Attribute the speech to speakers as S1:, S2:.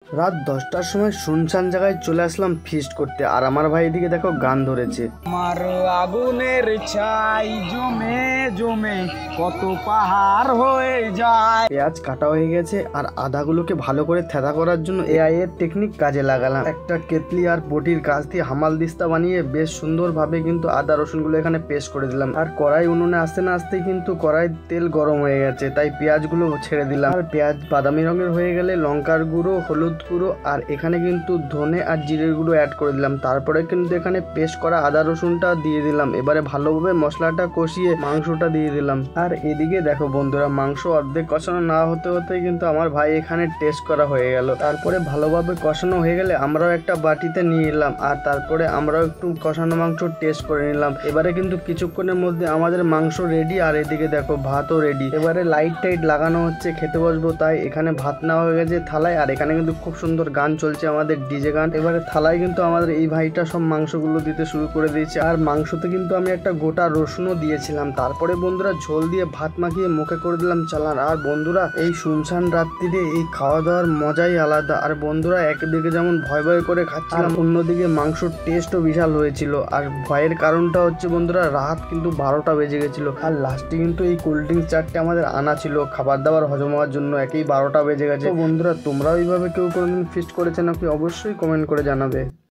S1: রাত 10টার সময় শুনশান জায়গায় চলে আসলাম ফিস্ট করতে। আর আমার ভাই এদিকে দেখো গান ধরেছে।
S2: আমার আগুনের ছাই জমে জমে কত পাহাড় হয়ে যায়।
S1: পেঁয়াজ কাটা হয়ে গেছে আর আদাগুলোকে ভালো করে থেতা করার জন্য এআই এর টেকনিক কাজে লাগালাম। একটা কেতলি আর বটির কাজ দিয়ে হামাল দিস্তা বানিয়ে বেশ সুন্দরভাবে কিন্তু আদা রসুনগুলো এখানে পেস্ট করে দিলাম। আর কড়াই উনুনে আসতে না আসতেই কিন্তু কড়াইয়ের তেল গরম হয়ে গেছে, তাই পেঁয়াজগুলো ছেড়ে দিলাম। আর পেঁয়াজ বাদামি রঙের হয়ে গেলে লঙ্কার গুঁড়ো, হলুদ গুঁড়ো আর এখানে কিন্তু ধনে আর জিরের গুঁড়ো অ্যাড করে দিলাম। তারপরে কিন্তু এখানে পেস্ট করা আদা রসুনটা দিয়ে দিলাম। এবারে ভালোভাবে মশলাটা কষিয়ে মাংসটা দিয়ে দিলাম। আর এদিকে দেখো বন্ধুরা, মাংস অর্ধেক কষানো না হতে হতে কিন্তু আমার ভাই এখানে টেস্ট করা হয়ে গেল। তারপরে ভালোভাবে কষানো হয়ে গেলে আমরাও একটা বাটিতে নিয়ে নিলাম। আর তারপরে আমরাও একটু কষানো মাংস টেস্ট করে নিলাম। এবারে কিন্তু কিছুক্ষণের মধ্যে আমাদের মাংস রেডি। আর এদিকে দেখো ভাতও রেডি। এবারে লাইট টাইট লাগানো হচ্ছে, খেতে বসবো। তাই এখানে ভাত নেওয়া হয়ে গেছে থালায়। আর এখানে কিন্তু খুব সুন্দর গান চলছে, আমাদের ডিজে গান। এবারে থালায় কিন্তু আমাদের এই ভাইটা সব মাংসগুলো দিতে শুরু করে দিয়েছে। আর মাংসতে কিন্তু আমি একটা গোটা রসুনও দিয়েছিলাম। তারপরে বন্ধুরা ঝোল দিয়ে ভাত মাখিয়ে মুখে করে দিলাম চালান। আর বন্ধুরা এই শুনশান রাত্রিরে এই খাওয়া দাওয়ার মজাই আলাদা। আর বন্ধুরা একদিকে যেমন ভয় ভয় করে খাচ্ছিলাম, অন্যদিকে মাংসর টেস্টও বিশাল হয়েছিল। আর ভয়ের কারণটা হচ্ছে বন্ধুরা, রাত কিন্তু 12টা বেজে গেছিল। আর লাস্টে কিন্তু এই কোল্ড ড্রিঙ্কস 4টে আমাদের আনা ছিল খাবার দাবার হজম হওয়ার জন্য। একেই 12টা বেজে গেছে। তো বন্ধুরা তোমরাও এইভাবে কেউ কোনোদিন ফিস্ট করেছে নাকি অবশ্যই কমেন্ট করে জানাবে।